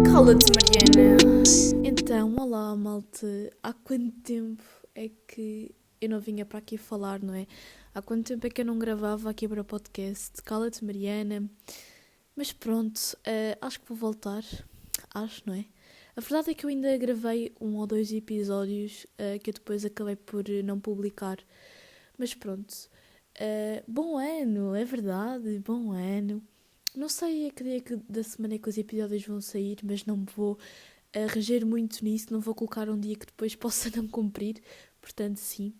Cala-te, Mariana. Então, olá, malta. Há quanto tempo é que eu não vinha para aqui falar, não é? Há quanto tempo é que eu não gravava aqui para o podcast? Cala-te, Mariana. Mas pronto, acho que vou voltar. Acho, não é? A verdade é que eu ainda gravei 1 ou 2 episódios que eu depois acabei por não publicar. Mas pronto. Bom ano, é verdade, bom ano. Não sei a que dia da semana é que os episódios vão sair, mas não me vou reger muito nisso, não vou colocar um dia que depois possa não cumprir. Portanto, sim,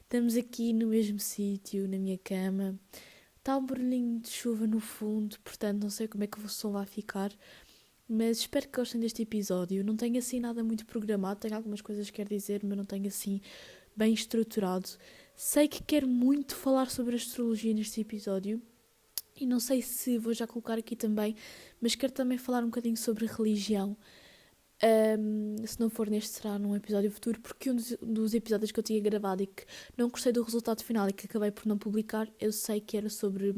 estamos aqui no mesmo sítio, na minha cama. Está um barulhinho de chuva no fundo, portanto não sei como é que o som vai ficar, mas espero que gostem deste episódio. Não tenho assim nada muito programado, tenho algumas coisas que quero dizer, mas não tenho assim bem estruturado. Sei que quero muito falar sobre astrologia neste episódio e não sei se vou já colocar aqui também, mas quero também falar um bocadinho sobre religião. Se não for neste, será num episódio futuro, porque um dos episódios que eu tinha gravado e que não gostei do resultado final e que acabei por não publicar, eu sei que era sobre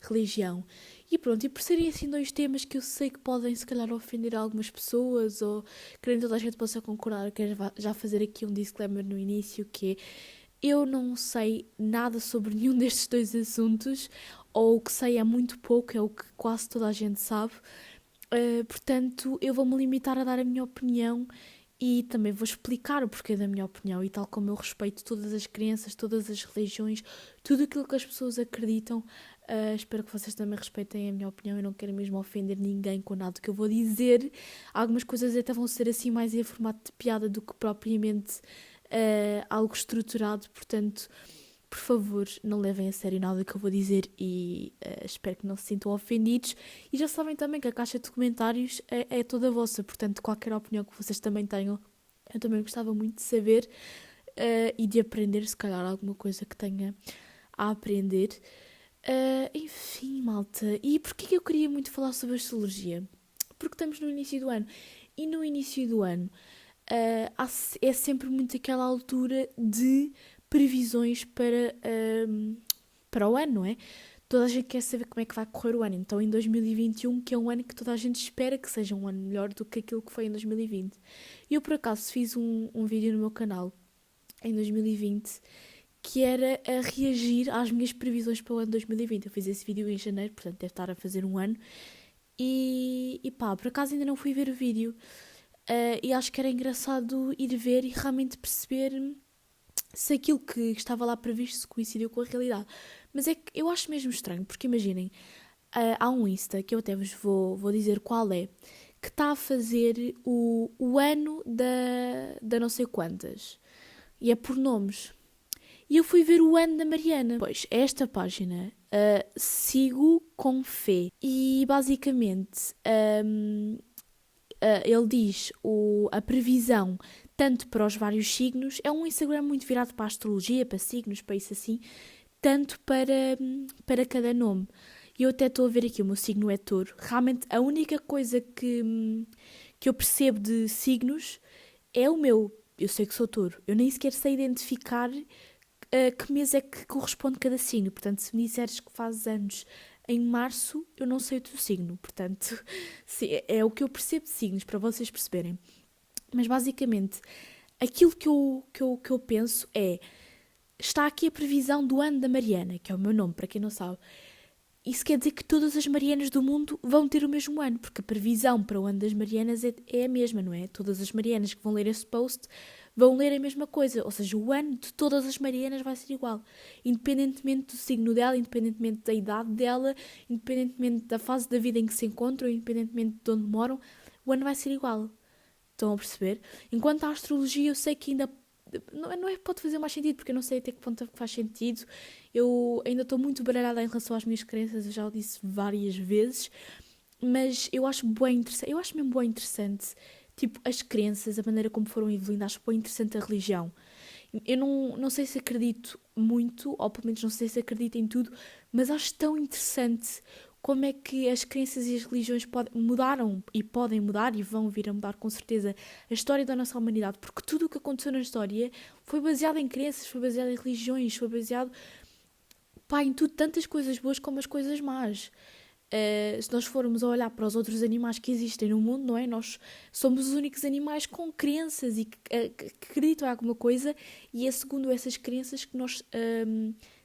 religião. E pronto, e por serem assim 2 temas que eu sei que podem se calhar ofender algumas pessoas ou querendo toda a gente possa concordar, eu quero já fazer aqui um disclaimer no início, que é: eu não sei nada sobre nenhum destes 2 assuntos, ou o que sei é muito pouco, é o que quase toda a gente sabe. Portanto, eu vou-me limitar a dar a minha opinião e também vou explicar o porquê da minha opinião. E tal como eu respeito todas as crenças, todas as religiões, tudo aquilo que as pessoas acreditam, espero que vocês também respeitem a minha opinião. Eu não quero mesmo ofender ninguém com nada que eu vou dizer. Algumas coisas até vão ser assim mais em formato de piada do que propriamente algo estruturado. Portanto, por favor, não levem a sério nada que eu vou dizer e espero que não se sintam ofendidos. E já sabem também que a caixa de comentários é toda vossa, portanto, qualquer opinião que vocês também tenham, eu também gostava muito de saber e de aprender, se calhar, alguma coisa que tenha a aprender. Enfim, malta. E porquê que eu queria muito falar sobre astrologia? Porque estamos no início do ano. E no início do ano é sempre muito aquela altura de previsões para o ano, não é? Toda a gente quer saber como é que vai correr o ano. Então, em 2021, que é um ano que toda a gente espera que seja um ano melhor do que aquilo que foi em 2020. E eu, por acaso, fiz um vídeo no meu canal em 2020 que era a reagir às minhas previsões para o ano 2020. Eu fiz esse vídeo em janeiro, portanto deve estar a fazer um ano. E pá, por acaso ainda não fui ver o vídeo. E acho que era engraçado ir ver e realmente perceber se aquilo que estava lá previsto se coincidiu com a realidade. Mas é que eu acho mesmo estranho, porque imaginem, há um Insta, que eu até vos vou dizer qual é, que está a fazer o ano da não sei quantas. E é por nomes. E eu fui ver o ano da Mariana. Pois, esta página, sigo com fé. E basicamente, ele diz a previsão tanto para os vários signos, é um Instagram muito virado para a astrologia, para signos, para isso assim, tanto para cada nome. E eu até estou a ver aqui, o meu signo é touro. Realmente a única coisa que eu percebo de signos é o meu. Eu sei que sou touro. Eu nem sequer sei identificar que mês é que corresponde cada signo. Portanto, se me disseres que fazes anos em março, eu não sei o teu signo. Portanto, sim, é o que eu percebo de signos, para vocês perceberem. Mas basicamente, aquilo que eu penso é: está aqui a previsão do ano da Mariana, que é o meu nome, para quem não sabe. Isso quer dizer que todas as Marianas do mundo vão ter o mesmo ano, porque a previsão para o ano das Marianas é a mesma, não é? Todas as Marianas que vão ler esse post vão ler a mesma coisa, ou seja, o ano de todas as Marianas vai ser igual, independentemente do signo dela, independentemente da idade dela, independentemente da fase da vida em que se encontram, independentemente de onde moram, o ano vai ser igual. Estão a perceber? Enquanto a astrologia eu sei que ainda não é que pode fazer mais sentido, porque eu não sei até que ponto é que faz sentido. Eu ainda estou muito baralhada em relação às minhas crenças, eu já o disse várias vezes, mas eu acho bem interessante, eu acho mesmo bem interessante, tipo, as crenças, a maneira como foram evoluindo, acho bem interessante a religião. Eu não sei se acredito muito, ou pelo menos não sei se acredito em tudo, mas acho tão interessante como é que as crenças e as religiões mudaram e podem mudar e vão vir a mudar com certeza a história da nossa humanidade, porque tudo o que aconteceu na história foi baseado em crenças, foi baseado em religiões, foi baseado Pá, em tudo, tantas coisas boas como as coisas más. Se nós formos a olhar para os outros animais que existem no mundo, não é? Nós somos os únicos animais com crenças e que acreditam em alguma coisa, e é segundo essas crenças que nós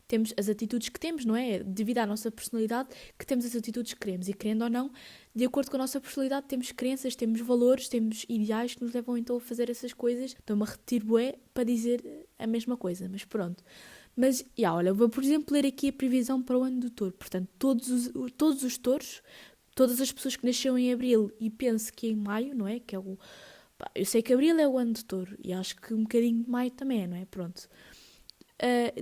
temos as atitudes que temos, não é? Devido à nossa personalidade, que temos as atitudes que queremos. E querendo ou não, de acordo com a nossa personalidade, temos crenças, temos valores, temos ideais que nos levam então a fazer essas coisas. Estou-me a repetir bué para dizer a mesma coisa, mas pronto. Mas, olha, vou, por exemplo, ler aqui a previsão para o ano do touro. Portanto, todos os touros, todas as pessoas que nasceram em abril, e penso que em maio, não é? Que é o... Pá, eu sei que abril é o ano do touro, e acho que um bocadinho de maio também é, não é? Pronto.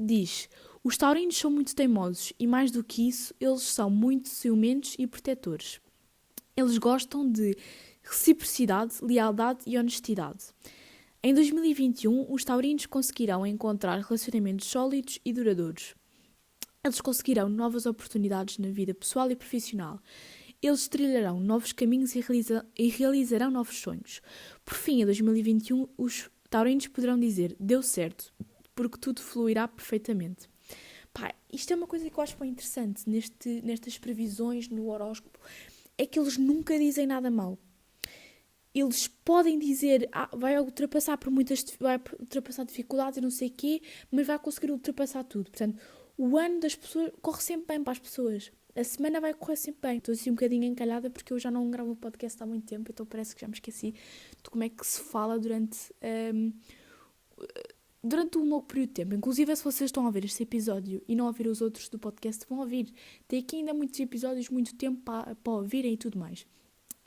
Diz: os taurinos são muito teimosos, e mais do que isso, eles são muito ciumentos e protetores. Eles gostam de reciprocidade, lealdade e honestidade. Em 2021, os taurinos conseguirão encontrar relacionamentos sólidos e duradouros. Eles conseguirão novas oportunidades na vida pessoal e profissional. Eles trilharão novos caminhos e realizarão novos sonhos. Por fim, em 2021, os taurinos poderão dizer: deu certo, porque tudo fluirá perfeitamente. Pá, isto é uma coisa que eu acho bem interessante nestas previsões no horóscopo, é que eles nunca dizem nada mal. Eles podem dizer, vai ultrapassar vai ultrapassar dificuldades e não sei o quê, mas vai conseguir ultrapassar tudo. Portanto, o ano das pessoas corre sempre bem para as pessoas. A semana vai correr sempre bem. Estou assim um bocadinho encalhada porque eu já não gravo o podcast há muito tempo, então parece que já me esqueci de como é que se fala durante um longo período de tempo. Inclusive, se vocês estão a ouvir este episódio e não ouvir os outros do podcast, vão ouvir. Tem aqui ainda muitos episódios, muito tempo para ouvirem e tudo mais.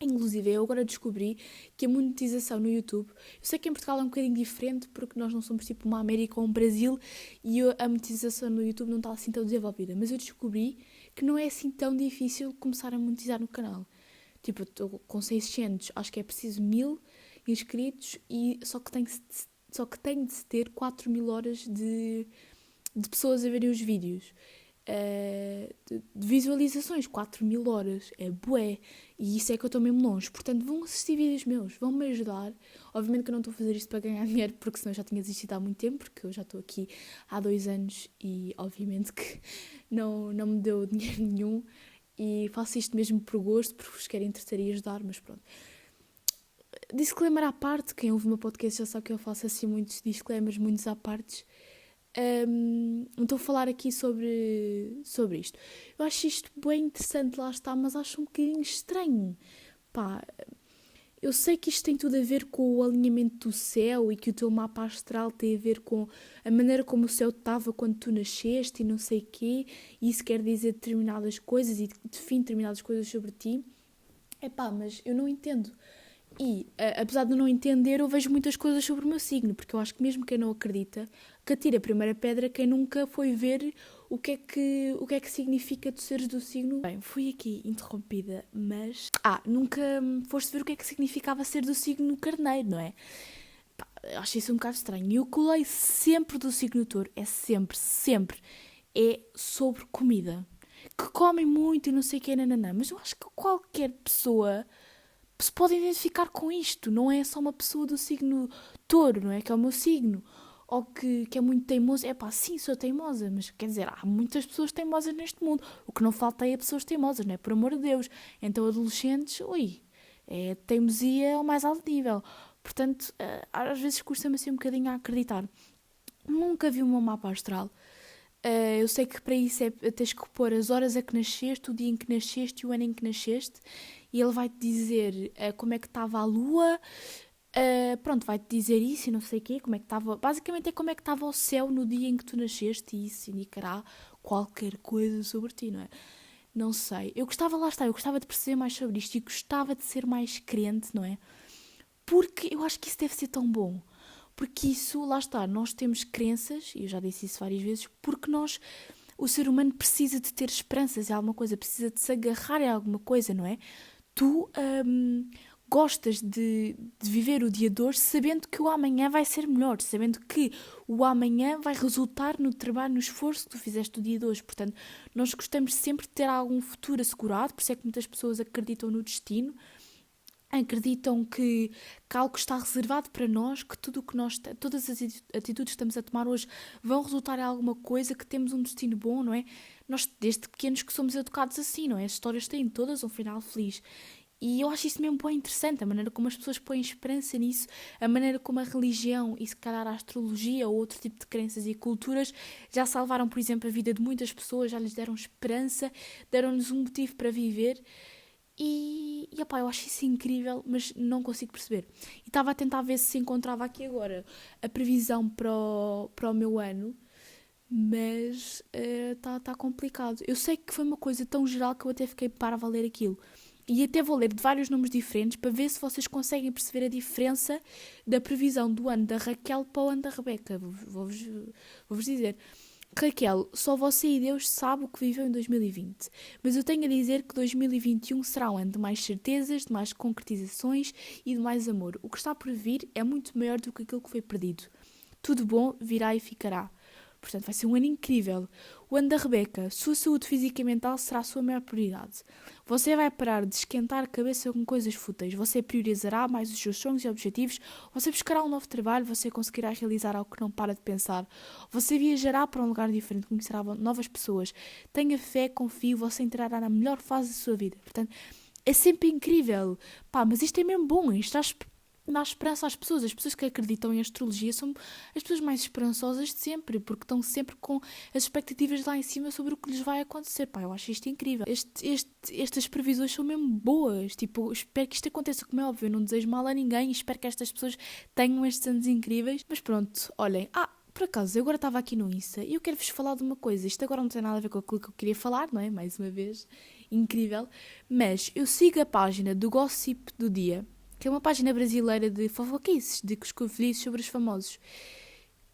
Inclusive, eu agora descobri que a monetização no YouTube, eu sei que em Portugal é um bocadinho diferente porque nós não somos tipo uma América ou um Brasil e a monetização no YouTube não está assim tão desenvolvida, mas eu descobri que não é assim tão difícil começar a monetizar no canal. Tipo, eu estou com 600, acho que é preciso 1000 inscritos e só que tenho de ter 4000 horas de pessoas a verem os vídeos. De visualizações, 4000 horas, é bué, e isso é que eu estou mesmo longe. Portanto, vão assistir vídeos meus, vão-me ajudar. Obviamente que eu não estou a fazer isto para ganhar dinheiro, porque senão eu já tinha desistido há muito tempo, porque eu já estou aqui há 2 anos e obviamente que não me deu dinheiro nenhum, e faço isto mesmo por gosto, porque vos quero entreter e ajudar, mas pronto. Disclaimer à parte, quem ouve o meu podcast já sabe que eu faço assim muitos disclaimers, muitos à partes. Não estou a falar aqui sobre isto. Eu acho isto bem interessante, lá está, mas acho um bocadinho estranho. Pá, eu sei que isto tem tudo a ver com o alinhamento do céu e que o teu mapa astral tem a ver com a maneira como o céu estava quando tu nasceste e não sei o quê, e isso quer dizer determinadas coisas e define determinadas coisas sobre ti. Mas eu não entendo. E, apesar de não entender, eu vejo muitas coisas sobre o meu signo, porque eu acho que mesmo quem não acredita, que atira a primeira pedra quem nunca foi ver o que é que significa tu seres do signo. Bem, fui aqui interrompida, mas... nunca foste ver o que é que significava ser do signo carneiro, não é? Acho isso um bocado estranho. E eu colei sempre do signo touro, é sempre, é sobre comida. Que comem muito e não sei o que, nananã, mas eu acho que qualquer pessoa se pode identificar com isto, não é só uma pessoa do signo touro, não é? Que é o meu signo, ou que é muito teimoso. Sim, sou teimosa, mas quer dizer, há muitas pessoas teimosas neste mundo, o que não falta é pessoas teimosas, não é? Por amor de Deus. Então adolescentes, é teimosia ao mais alto nível. Portanto, às vezes custa-me assim um bocadinho a acreditar. Nunca vi o meu mapa astral. Eu sei que para isso tens que pôr as horas a que nasceste, o dia em que nasceste e o ano em que nasceste, e ele vai-te dizer como é que estava a lua, vai-te dizer isso e não sei o quê, como é que estava, basicamente é como é que estava o céu no dia em que tu nasceste, e isso indicará qualquer coisa sobre ti, não é? Não sei, eu gostava de perceber mais sobre isto e gostava de ser mais crente, não é? Porque eu acho que isso deve ser tão bom. Porque isso, lá está, nós temos crenças, e eu já disse isso várias vezes, porque o ser humano precisa de ter esperanças em alguma coisa, precisa de se agarrar em alguma coisa, não é? Tu gostas de viver o dia de hoje sabendo que o amanhã vai ser melhor, sabendo que o amanhã vai resultar no trabalho, no esforço que tu fizeste o dia de hoje. Portanto, nós gostamos sempre de ter algum futuro assegurado, por isso é que muitas pessoas acreditam no destino. acreditam que algo está reservado para nós, que tudo o que todas as atitudes que estamos a tomar hoje vão resultar em alguma coisa, que temos um destino bom, não é? Nós, desde pequenos, que somos educados assim, não é? As histórias têm todas um final feliz. E eu acho isso mesmo bem interessante, a maneira como as pessoas põem esperança nisso, a maneira como a religião e se calhar a astrologia ou outro tipo de crenças e culturas já salvaram, por exemplo, a vida de muitas pessoas, já lhes deram esperança, deram-lhes um motivo para viver. E opá, eu acho isso incrível, mas não consigo perceber. E estava a tentar ver se encontrava aqui agora a previsão para o meu ano, mas está complicado. Eu sei que foi uma coisa tão geral que eu até fiquei para ler aquilo. E até vou ler de vários números diferentes para ver se vocês conseguem perceber a diferença da previsão do ano da Raquel para o ano da Rebeca. Vou-vos dizer. Raquel, só você e Deus sabe o que viveu em 2020. Mas eu tenho a dizer que 2021 será um ano de mais certezas, de mais concretizações e de mais amor. O que está por vir é muito maior do que aquilo que foi perdido. Tudo bom virá e ficará. Portanto, vai ser um ano incrível. O ano da Rebeca, sua saúde física e mental será a sua maior prioridade. Você vai parar de esquentar a cabeça com coisas fúteis. Você priorizará mais os seus sonhos e objetivos. Você buscará um novo trabalho. Você conseguirá realizar algo que não para de pensar. Você viajará para um lugar diferente, conhecerá novas pessoas. Tenha fé, confie, você entrará na melhor fase da sua vida. Portanto, é sempre incrível. Pá, mas isto é mesmo bom. Isto dá esperança às pessoas. As pessoas que acreditam em astrologia são as pessoas mais esperançosas de sempre, porque estão sempre com as expectativas lá em cima sobre o que lhes vai acontecer. Pá, eu acho isto incrível. Estas previsões são mesmo boas. Tipo, espero que isto aconteça, como é óbvio. Eu não desejo mal a ninguém e espero que estas pessoas tenham estes anos incríveis. Mas pronto, olhem. Por acaso, eu agora estava aqui no Insta e eu quero-vos falar de uma coisa. Isto agora não tem nada a ver com aquilo que eu queria falar, não é? Mais uma vez, incrível. Mas eu sigo a página do Gossip do Dia, que é uma página brasileira de fofoquices, de coscovilhices sobre os famosos.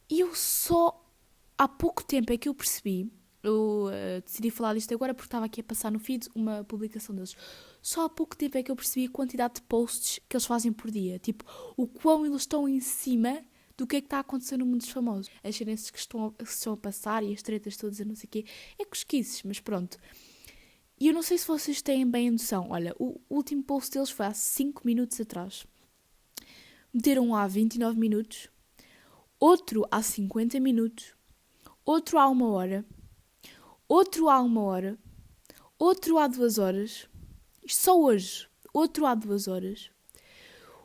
E eu só há pouco tempo é que eu percebi, eu decidi falar disto agora porque estava aqui a passar no feed uma publicação deles. Só há pouco tempo é que eu percebi a quantidade de posts que eles fazem por dia. Tipo, o quão eles estão em cima do que é que está a acontecer no mundo dos famosos. As cenas que estão a passar e as tretas todas a não sei o quê. É cosquices, mas pronto. E eu não sei se vocês têm bem a noção. Olha, o último post deles foi há 5 minutos atrás. Meteram um há 29 minutos. Outro há 50 minutos. Outro há 1 hora. Outro há 1 hora. Outro há 2 horas. Isto só hoje. Outro há 2 horas.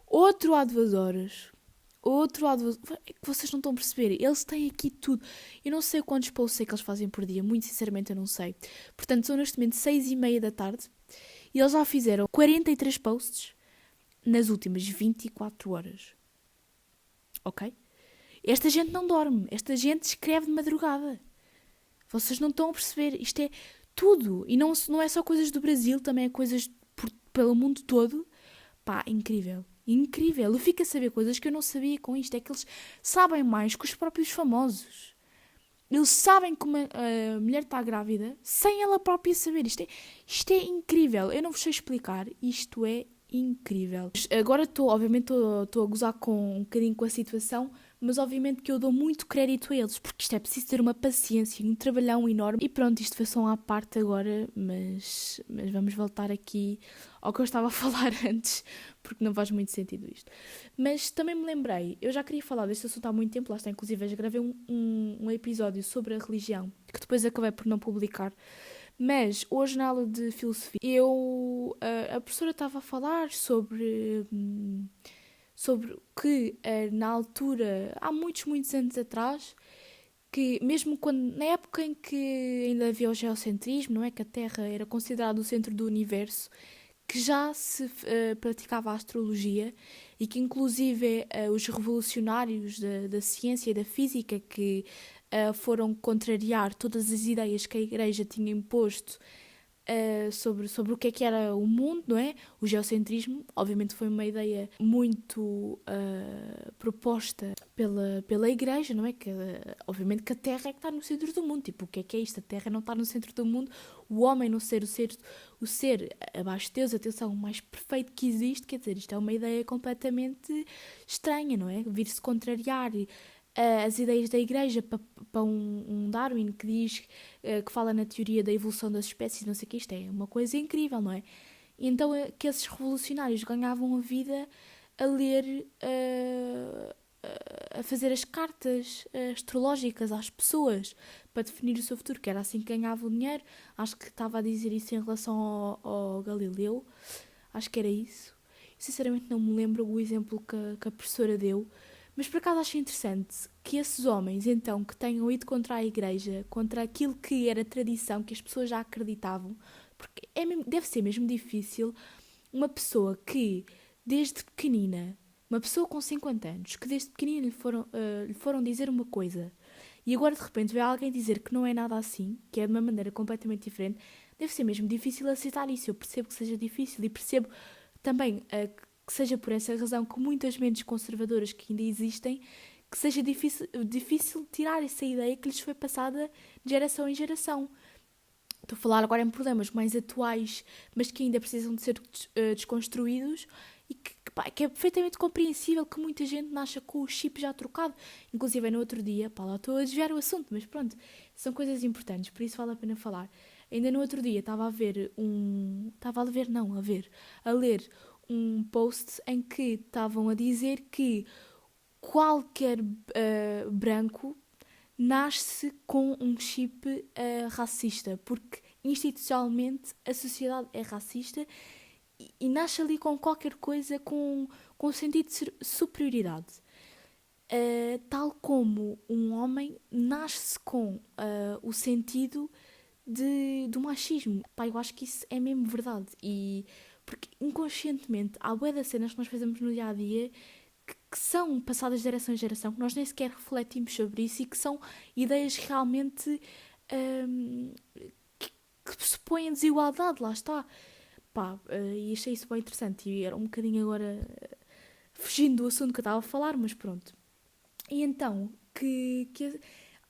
Outro há 2 horas. Outro há 2... É que vocês não estão a perceber. Eles têm aqui tudo. Eu não sei quantos posts é que eles fazem por dia. Muito sinceramente eu não sei. Portanto, são neste momento 6:30 da tarde. E eles já fizeram 43 posts nas últimas 24 horas. Ok? Esta gente não dorme. Esta gente escreve de madrugada. Vocês não estão a perceber. Isto é tudo. E não é só coisas do Brasil. Também é coisas pelo mundo todo. Pá, incrível. Incrível. Eu fico a saber coisas que eu não sabia com isto. É que eles sabem mais que os próprios famosos. Eles sabem como a mulher está grávida sem ela própria saber. Isto é incrível. Eu não vos sei explicar. Isto é incrível. Agora obviamente estou a gozar um bocadinho com a situação, mas obviamente que eu dou muito crédito a eles, porque isto é preciso ter uma paciência e um trabalhão enorme. E pronto, isto foi só à parte agora, mas vamos voltar aqui ao que eu estava a falar antes, porque não faz muito sentido isto. Mas também me lembrei, eu já queria falar deste assunto há muito tempo, lá está, inclusive eu já gravei um episódio sobre a religião, que depois acabei por não publicar. Mas hoje na aula de filosofia a professora estava a falar sobre que na altura, há muitos anos atrás, que mesmo na época em que ainda havia o geocentrismo, não é, que a Terra era considerada o centro do universo, que já se praticava a astrologia e que inclusive os revolucionários da ciência e da física que foram contrariar todas as ideias que a Igreja tinha imposto sobre o que era o mundo, não é? O geocentrismo, obviamente, foi uma ideia muito proposta pela Igreja, não é? Que, obviamente que a Terra é que está no centro do mundo. Tipo, o que é isto? A Terra não está no centro do mundo, o homem não ser o ser abaixo de Deus, atenção, o mais perfeito que existe. Quer dizer, isto é uma ideia completamente estranha, não é? Vir-se contrariar as ideias da Igreja para um Darwin que diz, que fala na teoria da evolução das espécies, não sei o que, isto é uma coisa incrível, não é? E então que esses revolucionários ganhavam a vida a ler, a fazer as cartas astrológicas às pessoas para definir o seu futuro, que era assim que ganhavam dinheiro. Acho que estava a dizer isso em relação ao Galileu, acho que era isso. Sinceramente não me lembro o exemplo que a professora deu, mas por acaso acho interessante que esses homens, então, que tenham ido contra a igreja, contra aquilo que era tradição, que as pessoas já acreditavam, porque deve ser mesmo difícil uma pessoa que, desde pequenina, uma pessoa com 50 anos, que desde pequenina lhe foram dizer uma coisa, e agora de repente vê alguém dizer que não é nada assim, que é de uma maneira completamente diferente, deve ser mesmo difícil aceitar isso. Eu percebo que seja difícil e percebo também que seja por essa razão que muitas mentes conservadoras que ainda existem, que seja difícil tirar essa ideia que lhes foi passada de geração em geração. Estou a falar agora em problemas mais atuais, mas que ainda precisam de ser desconstruídos e que é perfeitamente compreensível que muita gente nasça com o chip já trocado. Inclusive, no outro dia, lá estou a desviar o assunto, mas pronto, são coisas importantes, por isso vale a pena falar. Ainda no outro dia estava a ver a ler um post em que estavam a dizer que qualquer branco nasce com um chip racista, porque institucionalmente a sociedade é racista e nasce ali com qualquer coisa com o sentido de superioridade. Tal como um homem nasce com o sentido do machismo. Pá, eu acho que isso é mesmo verdade. E porque inconscientemente há bué de cenas que nós fazemos no dia-a-dia que são passadas de geração em geração, que nós nem sequer refletimos sobre isso e que são ideias realmente que supõem a desigualdade, lá está. Pá, e achei isso bem interessante e era um bocadinho agora fugindo do assunto que eu estava a falar, mas pronto. E então,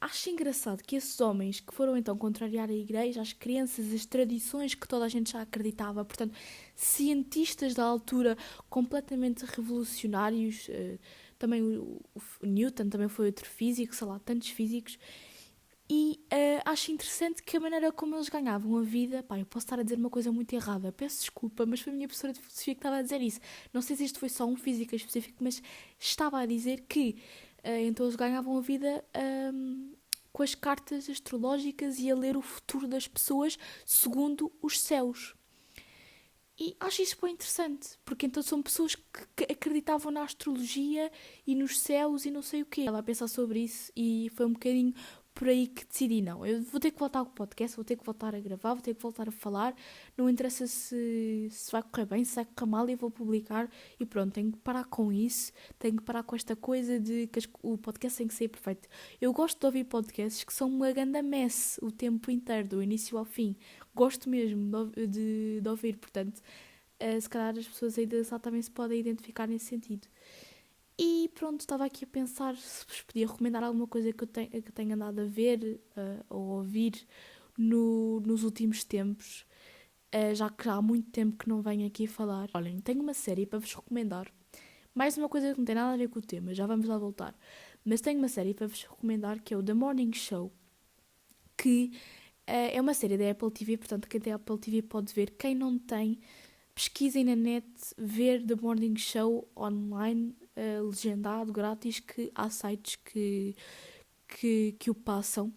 acho engraçado que esses homens que foram então contrariar a igreja, as crenças, as tradições que toda a gente já acreditava, portanto, cientistas da altura completamente revolucionários, também o Newton também foi outro físico, sei lá, tantos físicos, e acho interessante que a maneira como eles ganhavam a vida, pá, eu posso estar a dizer uma coisa muito errada, peço desculpa, mas foi a minha professora de filosofia que estava a dizer isso. Não sei se isto foi só um físico específico, mas estava a dizer que então eles ganhavam a vida com as cartas astrológicas e a ler o futuro das pessoas segundo os céus. E acho isso bem interessante, porque então são pessoas que acreditavam na astrologia e nos céus e não sei o quê. Estava a pensar sobre isso e foi um bocadinho por aí que decidi, não, eu vou ter que voltar ao podcast, vou ter que voltar a gravar, vou ter que voltar a falar, não interessa se vai correr bem, se vai correr mal, eu vou publicar e pronto, tenho que parar com isso, tenho que parar com esta coisa de que o podcast tem que ser perfeito. Eu gosto de ouvir podcasts que são uma grande mess o tempo inteiro, do início ao fim, gosto mesmo de ouvir, portanto, se calhar as pessoas aí da sala também se podem identificar nesse sentido. E pronto, estava aqui a pensar se vos podia recomendar alguma coisa que eu tenha andado a ver ou a ouvir nos últimos tempos, já que há muito tempo que não venho aqui falar. Olhem, tenho uma série para vos recomendar. Mais uma coisa que não tem nada a ver com o tema, já vamos lá voltar. Mas tenho uma série para vos recomendar que é o The Morning Show, que é uma série da Apple TV, portanto quem tem Apple TV pode ver. Quem não tem, pesquisem na net, ver The Morning Show online, legendado, grátis, que há sites que o passam.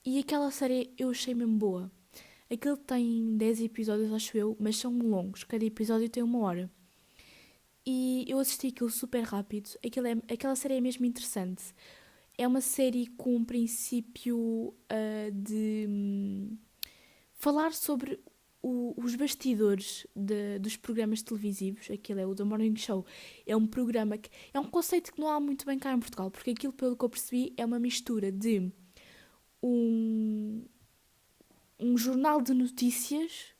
E aquela série eu achei mesmo boa. Aquilo tem 10 episódios, acho eu, mas são longos. Cada episódio tem 1 hora. E eu assisti aquilo super rápido. Aquela série é mesmo interessante. É uma série com um princípio de falar sobre os bastidores dos programas televisivos. Aquilo é o The Morning Show. É um programa que é um conceito que não há muito bem cá em Portugal, porque aquilo, pelo que eu percebi, é uma mistura de um jornal de notícias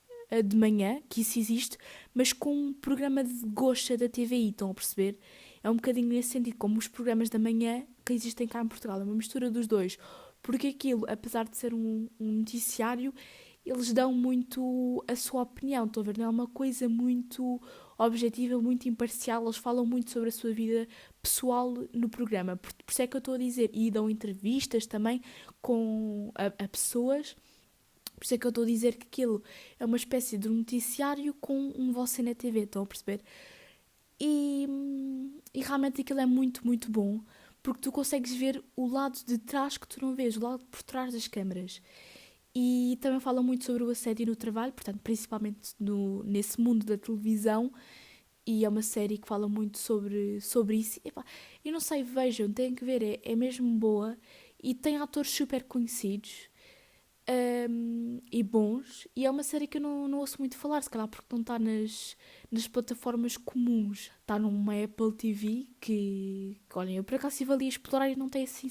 de manhã, que isso existe, mas com um programa de gocha da TVI, estão a perceber? É um bocadinho nesse sentido, como os programas da manhã que existem cá em Portugal, é uma mistura dos dois, porque aquilo, apesar de ser um noticiário, eles dão muito a sua opinião, estão a ver? Não é uma coisa muito objetiva, muito imparcial, eles falam muito sobre a sua vida pessoal no programa, por isso é que eu estou a dizer, e dão entrevistas também a pessoas. Por isso é que eu estou a dizer que aquilo é uma espécie de noticiário com um Você na TV, estão a perceber? E realmente aquilo é muito, muito bom, porque tu consegues ver o lado de trás que tu não vês, o lado por trás das câmaras. E também fala muito sobre o assédio no trabalho, portanto, principalmente nesse mundo da televisão, e é uma série que fala muito sobre isso. Epá, eu não sei, vejam, têm que ver, é mesmo boa, e tem atores super conhecidos, e bons, e é uma série que eu não ouço muito falar, se calhar porque não está nas plataformas comuns. Está numa Apple TV que olhem, eu por acaso estive ali a explorar e não tem assim,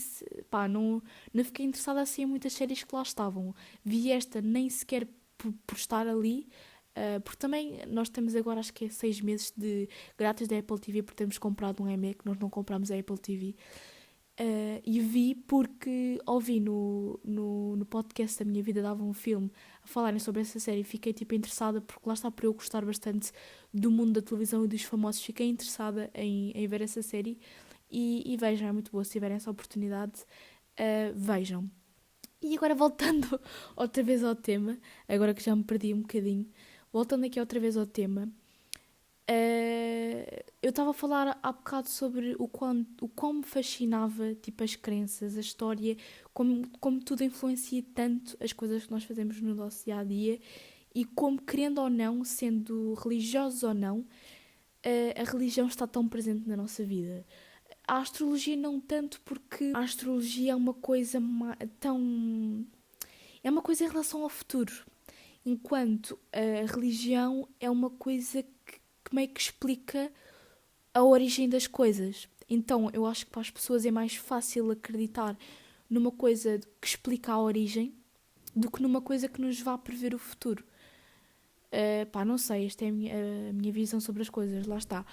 pá, não fiquei interessada assim em muitas séries que lá estavam. Vi esta nem sequer por estar ali, porque também nós temos agora acho que é 6 meses de grátis da Apple TV porque temos comprado um EME que nós não compramos a Apple TV. E vi porque ouvi no podcast da Minha Vida Dava um Filme a falarem sobre essa série e fiquei tipo interessada porque lá está, por eu gostar bastante do mundo da televisão e dos famosos, fiquei interessada em ver essa série e vejam, é muito boa, se tiverem essa oportunidade, vejam. E agora voltando outra vez ao tema, agora que já me perdi um bocadinho, voltando aqui outra vez ao tema, eu estava a falar há bocado sobre o quão me fascinava tipo, as crenças, a história, como tudo influencia tanto as coisas que nós fazemos no nosso dia-a-dia e como, querendo ou não, sendo religiosos ou não, a religião está tão presente na nossa vida. A astrologia não tanto, porque a astrologia é uma coisa tão... é uma coisa em relação ao futuro, enquanto a religião é uma coisa que meio que explica a origem das coisas. Então eu acho que para as pessoas é mais fácil acreditar numa coisa que explica a origem do que numa coisa que nos vá prever o futuro. Não sei, esta é a minha visão sobre as coisas, lá está.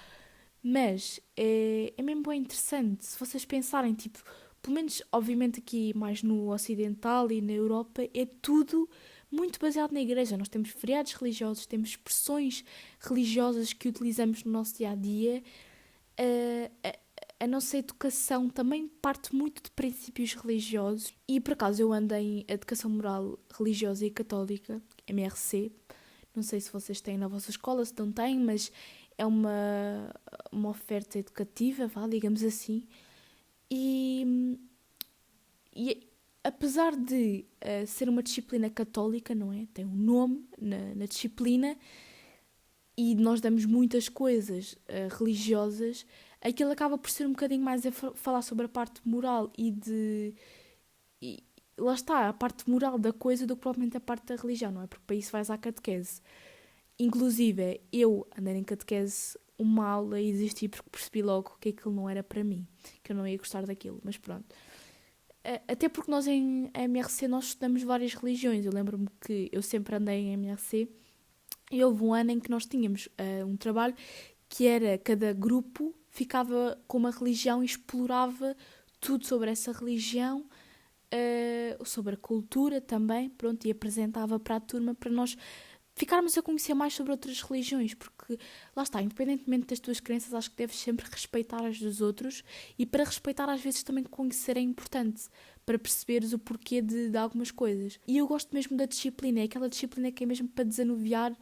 Mas é mesmo bem interessante, se vocês pensarem, tipo, pelo menos, obviamente aqui mais no Ocidental e na Europa, é tudo muito baseado na igreja. Nós temos feriados religiosos, temos expressões religiosas que utilizamos no nosso dia-a-dia. A nossa educação também parte muito de princípios religiosos. E, por acaso, eu ando em Educação Moral Religiosa e Católica, MRC. Não sei se vocês têm na vossa escola, se não têm, mas é uma oferta educativa, digamos assim. E apesar de ser uma disciplina católica, não é? Tem um nome na disciplina e nós damos muitas coisas religiosas, aquilo acaba por ser um bocadinho mais a falar sobre a parte moral e lá está, a parte moral da coisa do que propriamente a parte da religião, não é? Porque para isso vais à catequese. Inclusive, eu andei em catequese uma aula e desisti porque percebi logo que aquilo não era para mim, que eu não ia gostar daquilo, mas pronto. Até porque nós em MRC nós estudamos várias religiões. Eu lembro-me que eu sempre andei em MRC e houve um ano em que nós tínhamos um trabalho que era, cada grupo ficava com uma religião e explorava tudo sobre essa religião, sobre a cultura também, pronto, e apresentava para a turma para nós ficarmos a conhecer mais sobre outras religiões, porque lá está, independentemente das tuas crenças, acho que deves sempre respeitar as dos outros, e para respeitar às vezes também conhecer é importante, para perceberes o porquê de algumas coisas. E eu gosto mesmo da disciplina, é aquela disciplina que é mesmo para desanuviar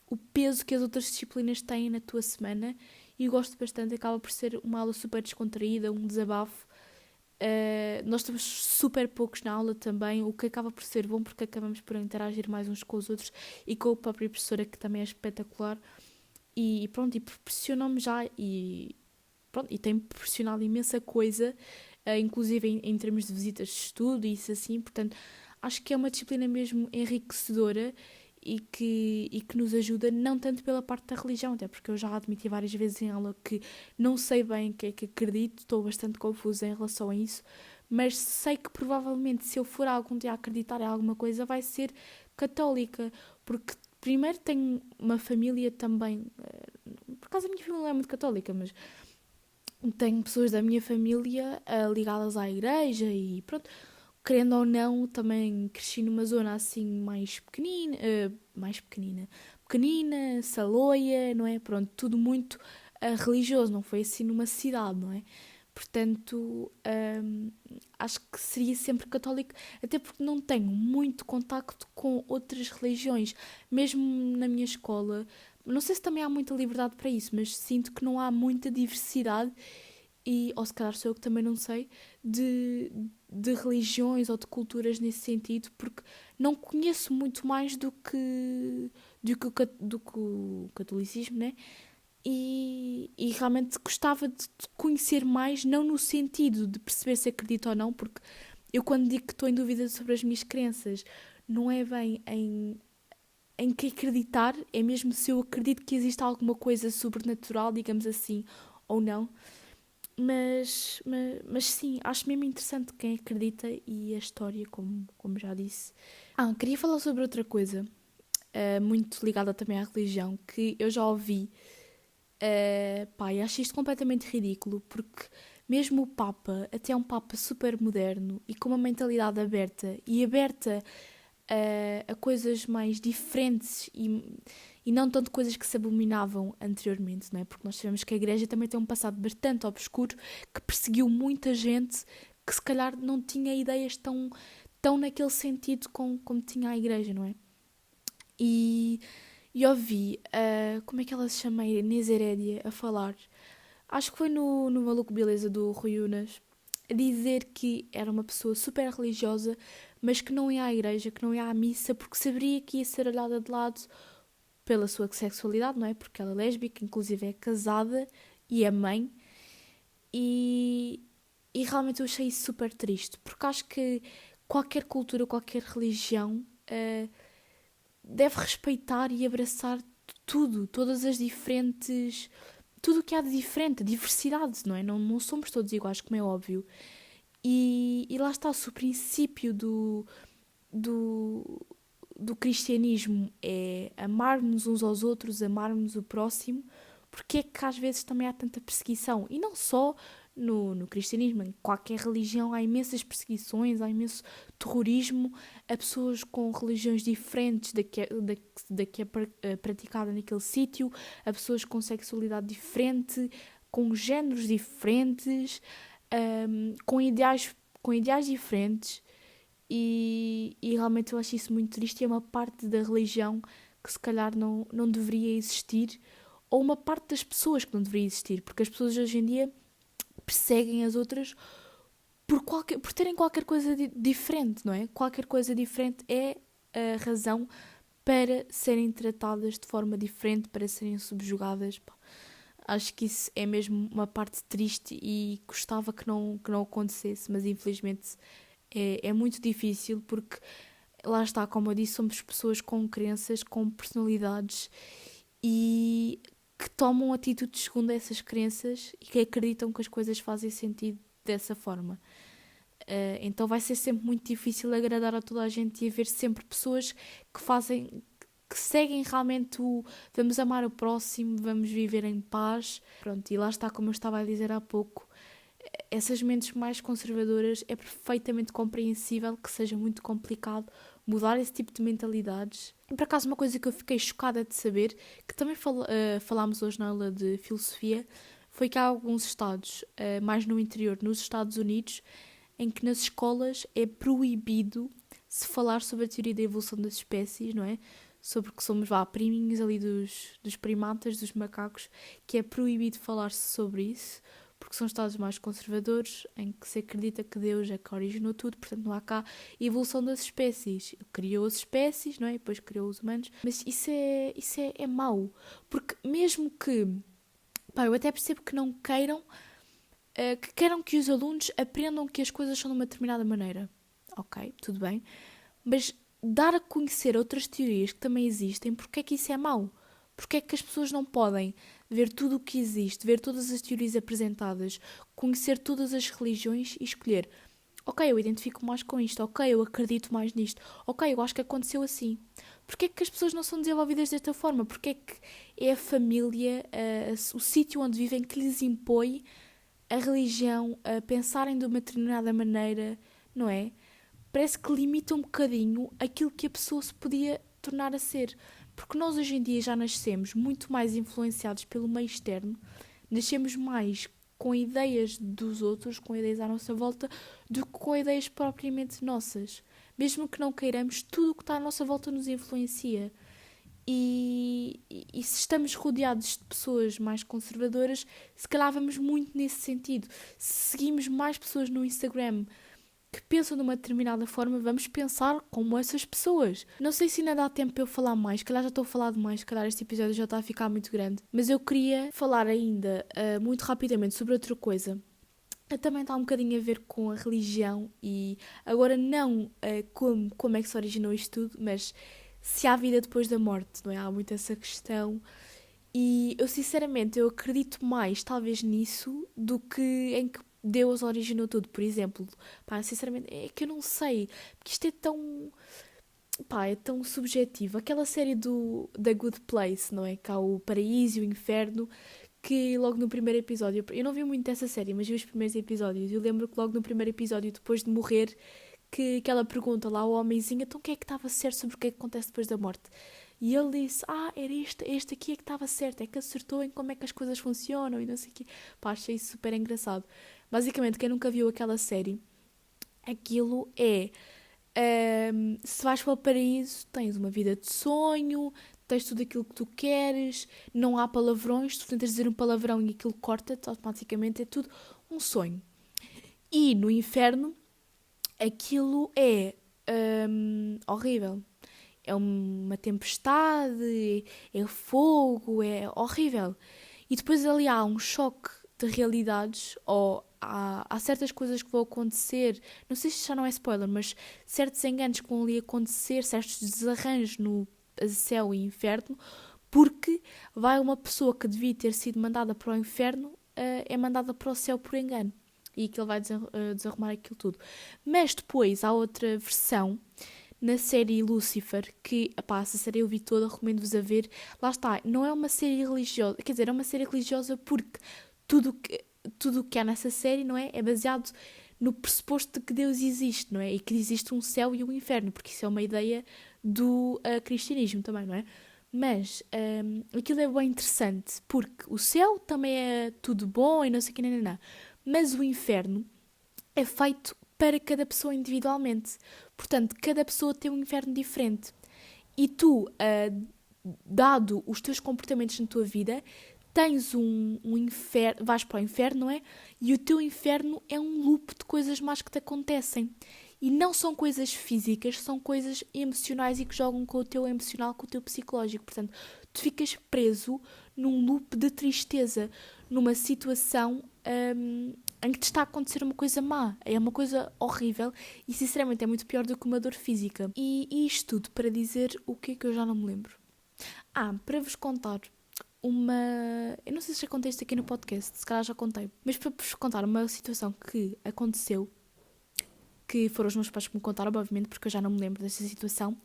o peso que as outras disciplinas têm na tua semana, e eu gosto bastante, acaba por ser uma aula super descontraída, um desabafo. Nós estamos super poucos na aula também, o que acaba por ser bom porque acabamos por interagir mais uns com os outros e com a própria professora, que também é espetacular, e pronto, e proporcionou-me já e tem proporcionado imensa coisa, inclusive em termos de visitas de estudo e isso assim. Portanto, acho que é uma disciplina mesmo enriquecedora e que nos ajuda, não tanto pela parte da religião, até porque eu já admiti várias vezes em aula que não sei bem o que é que acredito, estou bastante confusa em relação a isso, mas sei que provavelmente se eu for algum dia acreditar em alguma coisa vai ser católica, porque primeiro tenho uma família também, por acaso a minha família não é muito católica, mas tenho pessoas da minha família ligadas à igreja e pronto, querendo ou não, também cresci numa zona assim pequenina, Saloia, não é? Pronto, tudo muito religioso, não foi assim numa cidade, não é? Portanto, acho que seria sempre católico, até porque não tenho muito contacto com outras religiões. Mesmo na minha escola, não sei se também há muita liberdade para isso, mas sinto que não há muita diversidade, ou se calhar sou eu que também não sei, de religiões ou de culturas nesse sentido, porque não conheço muito mais do que o catolicismo, né? E realmente gostava de conhecer mais, não no sentido de perceber se acredito ou não, porque eu quando digo que estou em dúvida sobre as minhas crenças, não é bem em que acreditar, é mesmo se eu acredito que existe alguma coisa sobrenatural, digamos assim, ou não. Mas sim, acho mesmo interessante quem acredita e a história, como já disse. Queria falar sobre outra coisa, muito ligada também à religião, que eu já ouvi. E acho isto completamente ridículo, porque mesmo o Papa, até é um Papa super moderno e com uma mentalidade aberta e aberta a coisas mais diferentes e não tanto coisas que se abominavam anteriormente, não é? Porque nós sabemos que a Igreja também tem um passado bastante obscuro que perseguiu muita gente que se calhar não tinha ideias tão naquele sentido como tinha a Igreja, não é? E ouvi, como é que ela se chama? A Inês Herédia a falar, acho que foi no Maluco Beleza do Rui Unas, a dizer que era uma pessoa super religiosa, mas que não ia à igreja, que não ia à missa, porque saberia que ia ser olhada de lado pela sua sexualidade, não é? Porque ela é lésbica, inclusive é casada e é mãe. E, e realmente eu achei isso super triste, porque acho que qualquer cultura, qualquer religião deve respeitar e abraçar tudo, todas as diferentes, tudo o que há de diferente, a diversidade, não é? Não somos todos iguais, como é óbvio. E lá está, se o princípio do, do cristianismo é amarmos uns aos outros, amarmos o próximo, porque é que às vezes também há tanta perseguição? E não só no cristianismo, em qualquer religião há imensas perseguições, há imenso terrorismo a pessoas com religiões diferentes da que é praticada naquele sítio, a pessoas com sexualidade diferente, com géneros diferentes, com ideais diferentes. E realmente eu acho isso muito triste, e é uma parte da religião que se calhar não deveria existir, ou uma parte das pessoas que não deveria existir, porque as pessoas hoje em dia perseguem as outras por terem qualquer coisa diferente, não é? Qualquer coisa diferente é a razão para serem tratadas de forma diferente, para serem subjugadas. Pá, acho que isso é mesmo uma parte triste e gostava que não acontecesse, mas infelizmente é muito difícil, porque lá está, como eu disse, somos pessoas com crenças, com personalidades e que tomam atitudes segundo essas crenças e que acreditam que as coisas fazem sentido dessa forma. Então vai ser sempre muito difícil agradar a toda a gente e haver sempre pessoas que seguem realmente vamos amar o próximo, vamos viver em paz. Pronto, e lá está, como eu estava a dizer há pouco, essas mentes mais conservadoras é perfeitamente compreensível que seja muito complicado mudar esse tipo de mentalidades. E por acaso uma coisa que eu fiquei chocada de saber, que também falámos hoje na aula de filosofia, foi que há alguns estados, mais no interior, nos Estados Unidos, em que nas escolas é proibido se falar sobre a teoria da evolução das espécies, não é? Sobre que somos, priminhos ali dos primatas, dos macacos, que é proibido falar-se sobre isso, porque são estados mais conservadores, em que se acredita que Deus é que originou tudo, portanto não há cá evolução das espécies. Ele criou as espécies, não é? E depois criou os humanos. Mas isso é mau, porque mesmo que, eu até percebo que não queiram, que queiram que os alunos aprendam que as coisas são de uma determinada maneira. Ok, tudo bem. Mas dar a conhecer outras teorias que também existem, porque é que isso é mau? Porque é que as pessoas não podem ver tudo o que existe, ver todas as teorias apresentadas, conhecer todas as religiões e escolher: ok, eu identifico mais com isto, ok, eu acredito mais nisto, ok, eu acho que aconteceu assim. Porque é que as pessoas não são desenvolvidas desta forma? Porque é que é a família, o sítio onde vivem, que lhes impõe a religião, a pensarem de uma determinada maneira, não é? Parece que limita um bocadinho aquilo que a pessoa se podia tornar a ser. Porque nós hoje em dia já nascemos muito mais influenciados pelo meio externo, nascemos mais com ideias dos outros, com ideias à nossa volta, do que com ideias propriamente nossas. Mesmo que não queiramos, tudo o que está à nossa volta nos influencia. E se estamos rodeados de pessoas mais conservadoras, se calhar vamos muito nesse sentido. Se seguimos mais pessoas no Instagram que pensam de uma determinada forma, vamos pensar como essas pessoas. Não sei se ainda dá tempo para eu falar mais, se calhar já estou a falar demais, se calhar este episódio já está a ficar muito grande. Mas eu queria falar ainda, muito rapidamente, sobre outra coisa. Também está um bocadinho a ver com a religião e agora não como é que se originou isto tudo, mas se há vida depois da morte, não é? Há muito essa questão. E eu sinceramente eu acredito mais talvez nisso do que em que Deus originou tudo, por exemplo. Pá, sinceramente, é que eu não sei, porque isto é tão, pá, é tão subjetivo. Aquela série do The Good Place, não é? Que há o paraíso e o inferno, que logo no primeiro episódio, eu não vi muito dessa série, mas vi os primeiros episódios. Eu lembro que logo no primeiro episódio, depois de morrer, que ela pergunta lá ao homenzinho, então o que é que estava certo sobre o que é que acontece depois da morte? E ele disse, era este aqui é que estava certo, é que acertou em como é que as coisas funcionam e não sei o quê. Pá, achei isso super engraçado. Basicamente, quem nunca viu aquela série, aquilo é, se vais para o paraíso, tens uma vida de sonho, tens tudo aquilo que tu queres, não há palavrões, tu tentas dizer um palavrão e aquilo corta-te, automaticamente é tudo um sonho. E no inferno, aquilo é horrível. É uma tempestade, é fogo, é horrível. E depois ali há um choque de realidades, ou há certas coisas que vão acontecer, não sei se já não é spoiler, mas certos enganos que vão ali acontecer, certos desarranjos no céu e inferno, porque vai uma pessoa que devia ter sido mandada para o inferno, é mandada para o céu por engano. E aquilo vai desarrumar aquilo tudo. Mas depois há outra versão na série Lucifer, que, essa série eu vi toda, recomendo-vos a ver. Lá está, não é uma série religiosa, quer dizer, é uma série religiosa porque tudo o que há nessa série, não é? É baseado no pressuposto de que Deus existe, não é? E que existe um céu e um inferno, porque isso é uma ideia do cristianismo também, não é? Mas aquilo é bem interessante, porque o céu também é tudo bom e não sei o que, não. Mas o inferno é feito para cada pessoa individualmente. Portanto, cada pessoa tem um inferno diferente. E tu, dado os teus comportamentos na tua vida, tens um inferno, vais para o inferno, não é? E o teu inferno é um loop de coisas más que te acontecem. E não são coisas físicas, são coisas emocionais e que jogam com o teu emocional, com o teu psicológico. Portanto, tu ficas preso num loop de tristeza, numa situação em que te está a acontecer uma coisa má. É uma coisa horrível e, sinceramente, é muito pior do que uma dor física. E isto tudo para dizer o que é que eu já não me lembro. Para vos contar eu não sei se já contei isto aqui no podcast, se calhar já contei, mas para vos contar uma situação que aconteceu, que foram os meus pais que me contaram, obviamente, porque eu já não me lembro desta situação,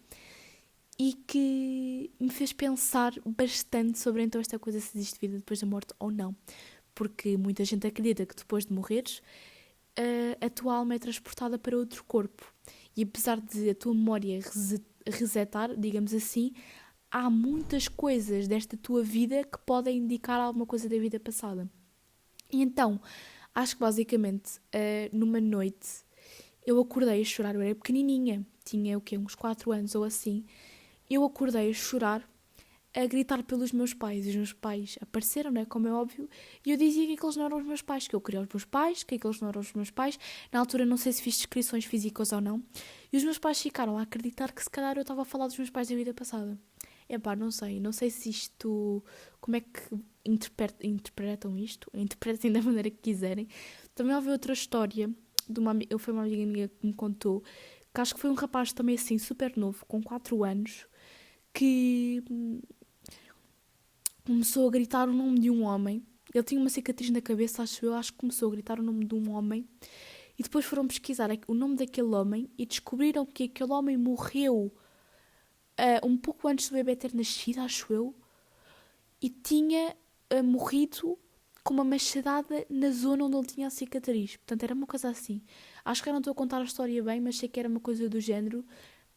e que me fez pensar bastante sobre então esta coisa, se existe vida depois da morte ou não. Porque muita gente acredita que depois de morreres, a tua alma é transportada para outro corpo. E apesar de a tua memória resetar, digamos assim, há muitas coisas desta tua vida que podem indicar alguma coisa da vida passada. E então, acho que basicamente, numa noite, eu acordei a chorar. Eu era pequenininha, tinha uns 4 anos ou assim. Eu acordei a chorar, a gritar pelos meus pais. E os meus pais apareceram, né, como é óbvio, e eu dizia que aqueles não eram os meus pais, que eu queria os meus pais, que aqueles não eram os meus pais. Na altura não sei se fiz descrições físicas ou não. E os meus pais ficaram a acreditar que se calhar eu estava a falar dos meus pais da vida passada. Não sei se isto, como é que interpretam isto, interpretem da maneira que quiserem. Também houve outra história, foi uma amiga minha que me contou, que acho que foi um rapaz também assim, super novo, com 4 anos, que começou a gritar o nome de um homem. Ele tinha uma cicatriz na cabeça, acho que começou a gritar o nome de um homem. E depois foram pesquisar o nome daquele homem e descobriram que aquele homem morreu um pouco antes do bebê ter nascido, acho eu, e tinha morrido com uma machadada na zona onde ele tinha a cicatriz. Portanto, era uma coisa assim. Acho que eu não estou a contar a história bem, mas sei que era uma coisa do género.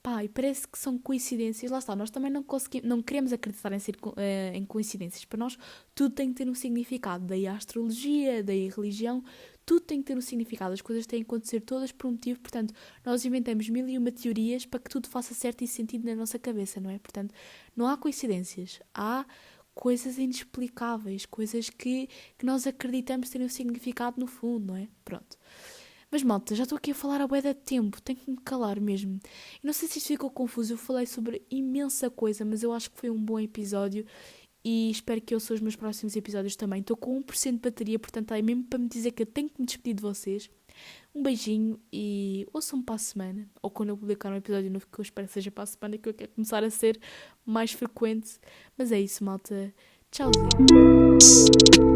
Pá, e parece que são coincidências. Lá está, nós também não queremos acreditar em coincidências. Para nós, tudo tem que ter um significado. Daí a astrologia, daí a religião, tudo tem que ter um significado. As coisas têm que acontecer todas por um motivo. Portanto, nós inventamos mil e uma teorias para que tudo faça certo e sentido na nossa cabeça, não é? Portanto, não há coincidências. Há coisas inexplicáveis, coisas que nós acreditamos terem um significado no fundo, não é? Pronto. Mas malta, já estou aqui a falar há bué de tempo, tenho que me calar mesmo. E não sei se isto ficou confuso, eu falei sobre imensa coisa, mas eu acho que foi um bom episódio e espero que ouçam os meus próximos episódios também. Estou com 1% de bateria, portanto é mesmo para me dizer que eu tenho que me despedir de vocês. Um beijinho e ouçam-me para a semana, ou quando eu publicar um episódio novo, que eu espero que seja para a semana, que eu quero começar a ser mais frequente. Mas é isso, malta. Tchauzinho.